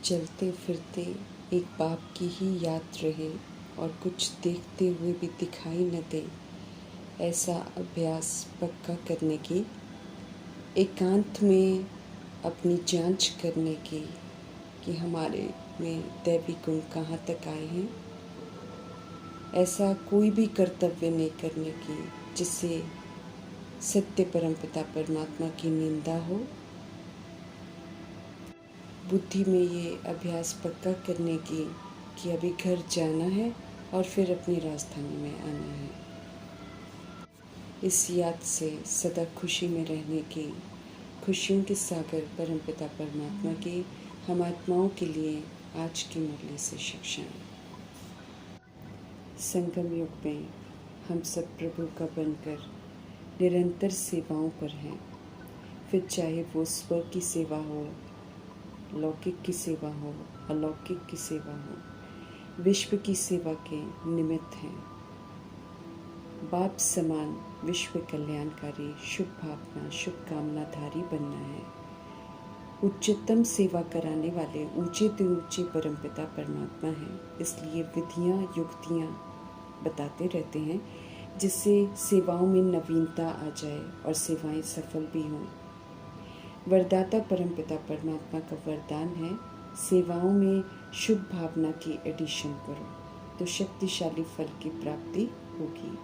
चलते फिरते एक बाप की ही याद रहे और कुछ देखते हुए भी दिखाई न दे, ऐसा अभ्यास पक्का करने की, एकांत में अपनी जांच करने की कि हमारे में दैवी गुण कहाँ तक आए हैं। ऐसा कोई भी कर्तव्य नहीं करने की जिससे सत्य परमपिता परमात्मा की निंदा हो। बुद्धि में ये अभ्यास पक्का करने की कि अभी घर जाना है और फिर अपनी राजधानी में आना है। इस याद से सदा खुशी में रहने की, खुशियों के सागर परमपिता परमात्मा की हम आत्माओं के लिए आज की मुरली से शिक्षाएं। संगम युग में हम सब प्रभु का बनकर निरंतर सेवाओं पर हैं। फिर चाहे वो स्व की सेवा हो, लौकिक की सेवा हो, अलौकिक की सेवा हो, विश्व की सेवा के निमित्त हैं। बाप समान विश्व कल्याणकारी शुभ भावना शुभकामनाधारी बनना है। उच्चतम सेवा कराने वाले ऊंचे से ऊंचे परमपिता परमात्मा हैं। इसलिए विधियां युक्तियां बताते रहते हैं जिससे सेवाओं में नवीनता आ जाए और सेवाएं सफल भी हों। वरदाता परमपिता परमात्मा का वरदान है, सेवाओं में शुभ भावना की एडिशन करो तो शक्तिशाली फल की प्राप्ति होगी।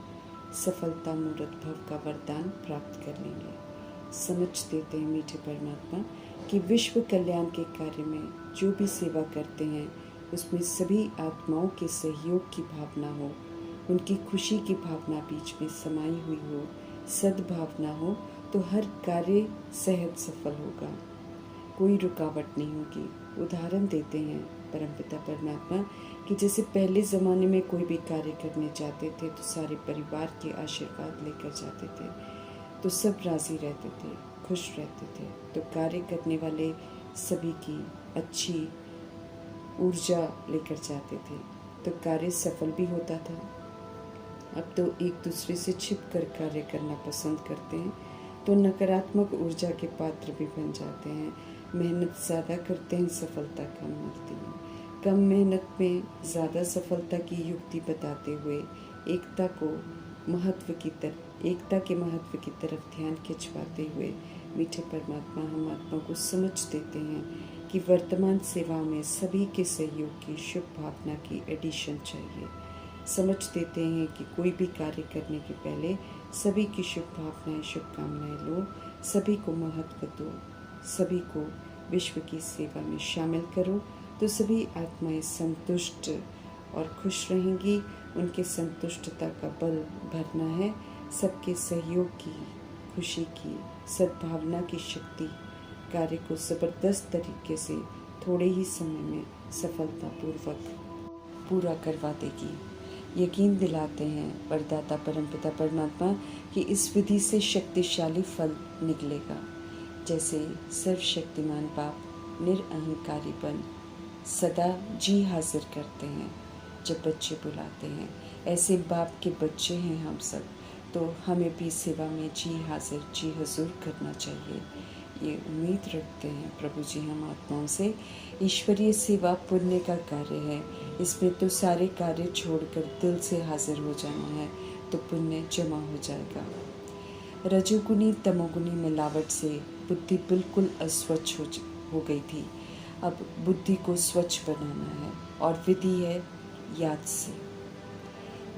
सफलता मूर्त भव का वरदान प्राप्त कर लेंगे। समझ देते हैं मीठे परमात्मा कि विश्व कल्याण के कार्य में जो भी सेवा करते हैं उसमें सभी आत्माओं के सहयोग की भावना हो, उनकी खुशी की भावना बीच में समाई हुई हो, सद्भावना हो तो हर कार्य सहज सफल होगा, कोई रुकावट नहीं होगी। उदाहरण देते हैं परमपिता परमात्मा कि जैसे पहले ज़माने में कोई भी कार्य करने जाते थे तो सारे परिवार के आशीर्वाद लेकर जाते थे, तो सब राज़ी रहते थे, खुश रहते थे, तो कार्य करने वाले सभी की अच्छी ऊर्जा लेकर जाते थे, तो कार्य सफल भी होता था। अब तो एक दूसरे से छिप कर कार्य करना पसंद करते हैं, तो नकारात्मक ऊर्जा के पात्र भी बन जाते हैं। मेहनत ज़्यादा करते हैं, सफलता कम मिलती है। कम मेहनत में ज़्यादा सफलता की युक्ति बताते हुए एकता के महत्व की तरफ ध्यान खिंचवाते हुए मीठे परमात्मा हम आत्मा को समझ देते हैं कि वर्तमान सेवाओं में सभी के सहयोग की शुभ भावना की एडिशन चाहिए। समझ देते हैं कि कोई भी कार्य करने के पहले सभी की शुभ भावनाएं शुभकामनाएं लो, सभी को महत्व दो, सभी को विश्व की सेवा में शामिल करो तो सभी आत्माएं संतुष्ट और खुश रहेंगी। उनके संतुष्टता का बल भरना है सबके सहयोग की, खुशी की, सद्भावना की शक्ति कार्य को ज़बरदस्त तरीके से थोड़े ही समय में सफलतापूर्वक पूरा करवा देगी। यकीन दिलाते हैं वरदाता परमपिता परमात्मा कि इस विधि से शक्तिशाली फल निकलेगा। जैसे सर्वशक्तिमान बाप निरअहंकारी बन सदा जी हाजिर करते हैं जब बच्चे बुलाते हैं, ऐसे बाप के बच्चे हैं हम सब, तो हमें भी सेवा में जी हाजिर जी हजूर करना चाहिए। ये उम्मीद रखते हैं प्रभु जी हम आत्माओं से। ईश्वरीय सेवा पुण्य का कार्य है, इसमें तो सारे कार्य छोड़कर दिल से हाजिर हो जाना है तो पुण्य जमा हो जाएगा। रजोगुनी तमोगुनी मिलावट से बुद्धि बिल्कुल अस्वच्छ हो गई थी। अब बुद्धि को स्वच्छ बनाना है और विधि है याद से।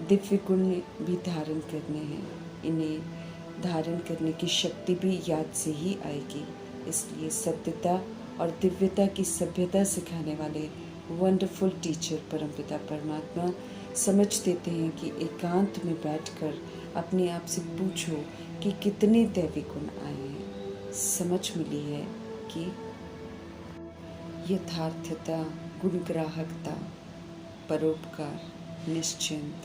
दिव्य गुण भी धारण करने हैं, इन्हें धारण करने की शक्ति भी याद से ही आएगी। इसलिए सत्यता और दिव्यता की सभ्यता सिखाने वाले वंडरफुल टीचर परमपिता परमात्मा समझ देते हैं कि एकांत में बैठकर अपने आप से पूछो कि कितने दैवी गुण आए हैं। समझ मिली है कि यथार्थता, गुणग्राहकता, परोपकार, निश्चिंत,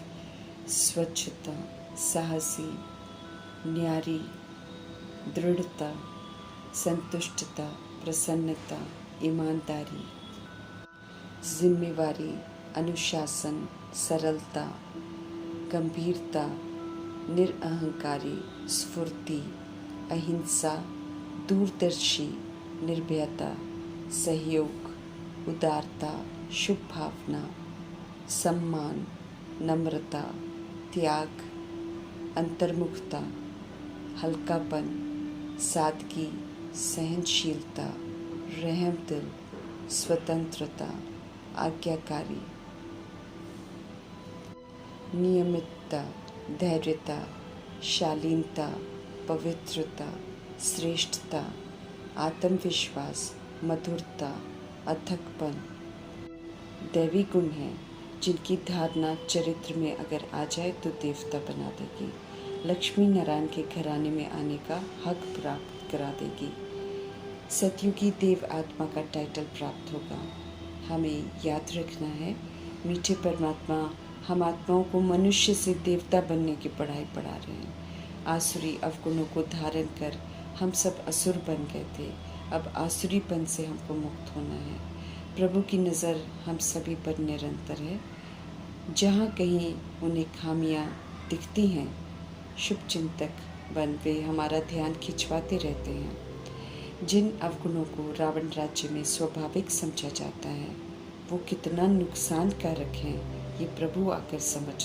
स्वच्छता, साहसी, न्यारी, दृढ़ता, संतुष्टता, प्रसन्नता, ईमानदारी, जिम्मेवारी, अनुशासन, सरलता, गंभीरता, निरअहंकारी, स्फूर्ति, अहिंसा, दूरदर्शी, निर्भयता, सहयोग, उदारता, शुभ भावना, सम्मान, नम्रता, त्याग, अंतर्मुखता, हल्कापन, सादगी, सहनशीलता, रहम दिल, स्वतंत्रता, आज्ञाकारी, नियमितता, धैर्यता, शालीनता, पवित्रता, श्रेष्ठता, आत्मविश्वास, मधुरता, अथकपन दैवी गुण हैं जिनकी धारणा चरित्र में अगर आ जाए तो देवता बना देगी, लक्ष्मी नारायण के घराने में आने का हक प्राप्त करा देगी, सतयुगी देव आत्मा का टाइटल प्राप्त होगा। हमें याद रखना है, मीठे परमात्मा हम आत्माओं को मनुष्य से देवता बनने की पढ़ाई पढ़ा रहे हैं। आसुरी अवगुणों को धारण कर हम सब असुर बन गए थे, अब आसुरीपन से हमको मुक्त होना है। प्रभु की नज़र हम सभी पर निरंतर है, जहाँ कहीं उन्हें खामियाँ दिखती हैं, शुभ चिंतक बन वे हमारा ध्यान खिंचवाते रहते हैं। जिन अवगुणों को रावण राज्य में स्वाभाविक समझा जाता है, वो कितना नुकसानकारक हैं, ये प्रभु आकर समझ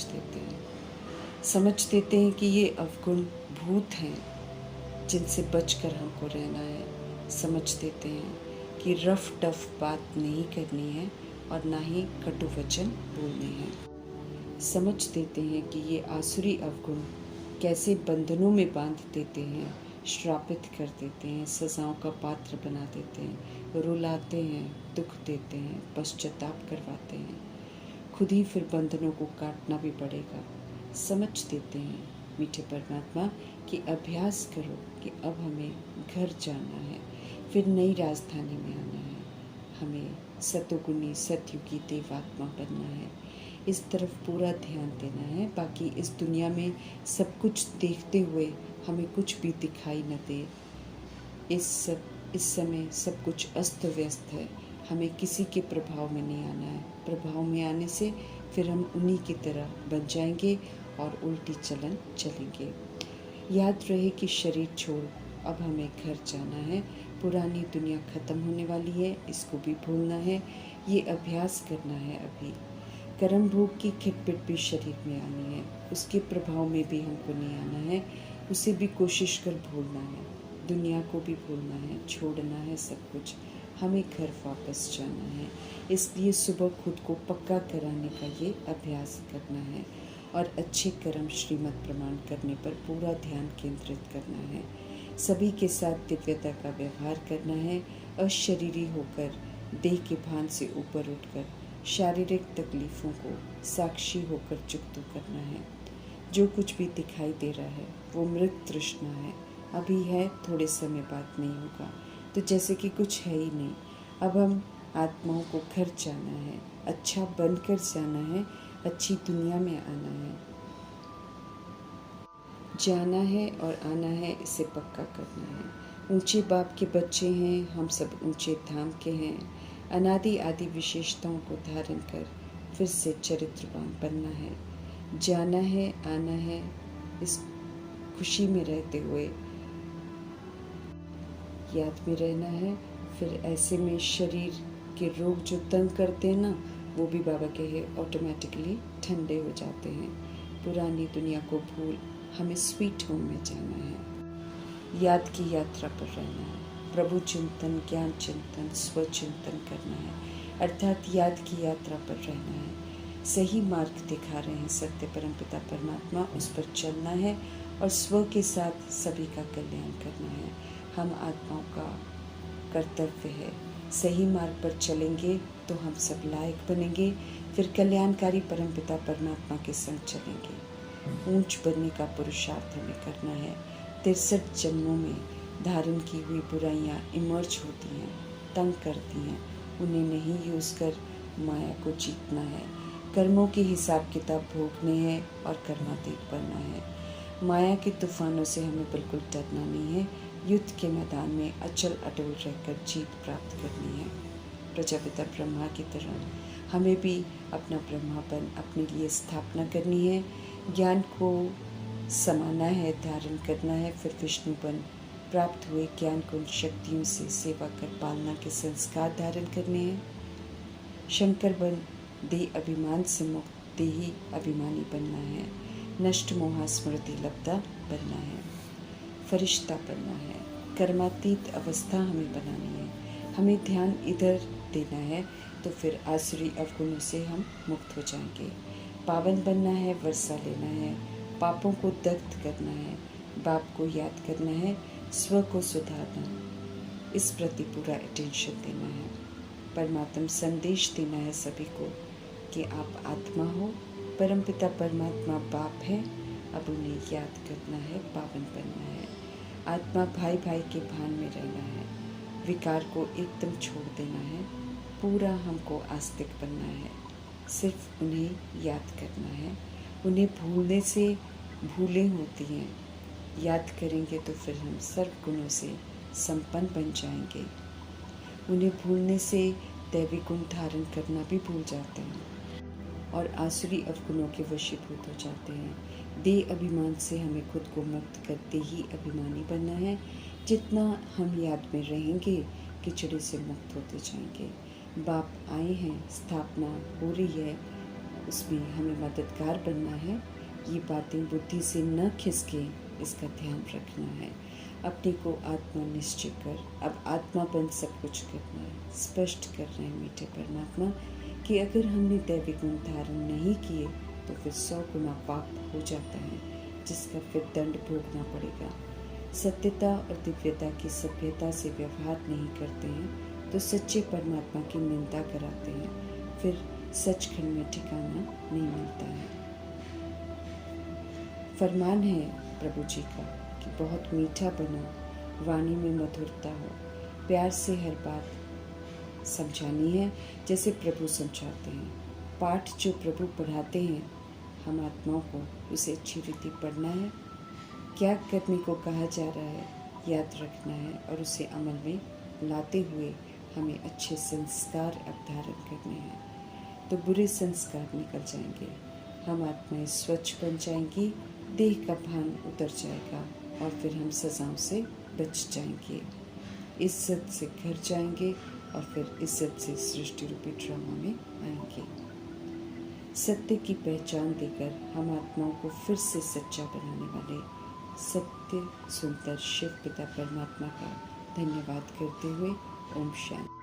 देते हैं कि ये अवगुण भूत हैं जिनसे बचकर हमको रहना है। समझ देते हैं कि रफ टफ बात नहीं करनी है और ना ही कटु वचन बोलने हैं। समझ देते हैं कि ये आसुरी अवगुण कैसे बंधनों में बांध देते हैं, श्रापित कर देते हैं, सजाओं का पात्र बना देते हैं, रुलाते हैं, दुख देते हैं, पश्चाताप करवाते हैं, खुद ही फिर बंधनों को काटना भी पड़ेगा। समझ देते हैं मीठे परमात्मा कि अभ्यास करो कि अब हमें घर जाना है, फिर नई राजधानी में आना है, हमें सतोगुनी सतयुगी देवात्मा बनना है। इस तरफ पूरा ध्यान देना है। बाकी इस दुनिया में सब कुछ देखते हुए हमें कुछ भी दिखाई न दे। इस समय सब कुछ अस्त व्यस्त है, हमें किसी के प्रभाव में नहीं आना है। प्रभाव में आने से फिर हम उन्हीं की तरह बन जाएंगे और उल्टी चलन चलेंगे। याद रहे कि शरीर छोड़ अब हमें घर जाना है, पुरानी दुनिया ख़त्म होने वाली है, इसको भी भूलना है, ये अभ्यास करना है। अभी कर्म भोग की खिटपिट भी शरीर में आनी है, उसके प्रभाव में भी हमको नहीं आना है, उसे भी कोशिश कर भूलना है, दुनिया को भी भूलना है, छोड़ना है सब कुछ, हमें घर वापस जाना है। इसलिए सुबह खुद को पक्का कराने का ये अभ्यास करना है और अच्छे कर्म श्रीमद् प्रमाण करने पर पूरा ध्यान केंद्रित करना है। सभी के साथ दिव्यता का व्यवहार करना है, अशरीरी होकर देह के भान से ऊपर उठकर शारीरिक तकलीफ़ों को साक्षी होकर चुकता करना है। जो कुछ भी दिखाई दे रहा है वो मृत तृष्णा है, अभी है, थोड़े समय बाद नहीं होगा, तो जैसे कि कुछ है ही नहीं। अब हम आत्माओं को घर जाना है, अच्छा बनकर जाना है, अच्छी दुनिया में आना है, जाना है और आना है, इसे पक्का करना है। ऊंचे बाप के बच्चे हैं, हम सब ऊंचे धाम के हैं। अनादि आदि विशेषताओं को धारण कर फिर से चरित्रवान बनना है, जाना है, आना है, इस खुशी में रहते हुए याद में रहना है। फिर ऐसे में शरीर के रोग जो तंग करते हैं ना, वो भी बाबा कहे ऑटोमेटिकली ठंडे हो जाते हैं। पुरानी दुनिया को भूल हमें स्वीट होम में जाना है, याद की यात्रा पर रहना है, प्रभु चिंतन, ज्ञान चिंतन, स्वचिंतन करना है, अर्थात याद की यात्रा पर रहना है। सही मार्ग दिखा रहे हैं सत्य परमपिता परमात्मा, उस पर चलना है और स्व के साथ सभी का कल्याण करना है। हम आत्माओं का कर्तव्य है, सही मार्ग पर चलेंगे तो हम सब लायक बनेंगे, फिर कल्याणकारी परमपिता परमात्मा के संग चलेंगे। ऊंच बनने का पुरुषार्थ हमें करना है। 63 जन्मों में धारण की हुई बुराइयां इमर्ज होती हैं, तंग करती हैं, उन्हें नहीं यूज़ कर माया को जीतना है। कर्मों के हिसाब किताब भोगने हैं और कर्मातीत बनना है। माया के तूफानों से हमें बिल्कुल डरना नहीं है, युद्ध के मैदान में अचल अटल रहकर जीत प्राप्त करनी है। प्रजापिता ब्रह्मा की तरह हमें भी अपना ब्रह्मापन अपने लिए स्थापना करनी है, ज्ञान को समाना है, धारण करना है, फिर विष्णुपन प्राप्त हुए ज्ञान को शक्तियों से सेवा कर पालना के संस्कार धारण करने हैं। शंकर बन दे अभिमान से मुक्त, देही अभिमानी बनना है। नष्ट मोहा स्मृति लब्धा बनना है, फरिश्ता बनना है। कर्मातीत अवस्था हमें बनानी है। हमें ध्यान इधर देना है तो फिर आसुरी अवगुणों से हम मुक्त हो जाएंगे। पावन बनना है, वर्षा लेना है, पापों को दग्ध करना है, बाप को याद करना है, स्व को सुधारना, इस प्रति पूरा अटेंशन देना है। परमात्मा संदेश देना है सभी को कि आप आत्मा हो, परमपिता परमात्मा बाप है, अब उन्हें याद करना है, पावन बनना है। आत्मा भाई भाई के भान में रहना है, विकार को एकदम छोड़ देना है, पूरा हमको आस्तिक बनना है, सिर्फ उन्हें याद करना है। उन्हें भूलने से भूलें होती हैं, याद करेंगे तो फिर हम सर्व गुणों से संपन्न बन जाएंगे। उन्हें भूलने से दैवी गुण धारण करना भी भूल जाते हैं और आसुरी अवगुणों के वशीभूत हो जाते हैं। देह अभिमान से हमें खुद को मुक्त करते ही अभिमानी बनना है। जितना हम याद में रहेंगे, किचड़े से मुक्त होते जाएंगे। बाप आए हैं, स्थापना हो रही है, उसमें हमें मददगार बनना है। ये बातें बुद्धि से न खिसके, इसका ध्यान रखना है। अपने को आत्मा निश्चय कर, अब आत्मापन सब कुछ करना है। स्पष्ट कर रहे हैं मीठे परमात्मा कि अगर हमने दैवी गुण धारण नहीं किए तो फिर 100 गुना पाप हो जाता है, जिसका फिर दंड भोगना पड़ेगा। सत्यता और दिव्यता की सभ्यता से व्यवहार नहीं करते हैं तो सच्चे परमात्मा की निंदा कराते हैं, फिर सचखंड में ठिकाना नहीं मिलता है। फरमान है प्रभु जी का कि बहुत मीठा बनो, वाणी में मधुरता हो, प्यार से हर बात समझानी है जैसे प्रभु समझाते हैं। पाठ जो प्रभु पढ़ाते हैं, हम आत्माओं को उसे अच्छी रीति पढ़ना है। क्या करने को कहा जा रहा है याद रखना है और उसे अमल में लाते हुए हमें अच्छे संस्कार अवधारण करने हैं, तो बुरे संस्कार निकल जाएंगे। हम आत्माएं स्वच्छ बन जाएंगी, देह का भान उतर जाएगा और फिर हम सजाओं से बच जाएंगे, इज्जत से घर जाएंगे और फिर इज्जत से सृष्टि रूपी ड्रामा में आएंगे। सत्य की पहचान देकर हम आत्माओं को फिर से सच्चा बनाने वाले सत्य सुंदर शिव पिता परमात्मा का धन्यवाद करते हुए ओम शांति।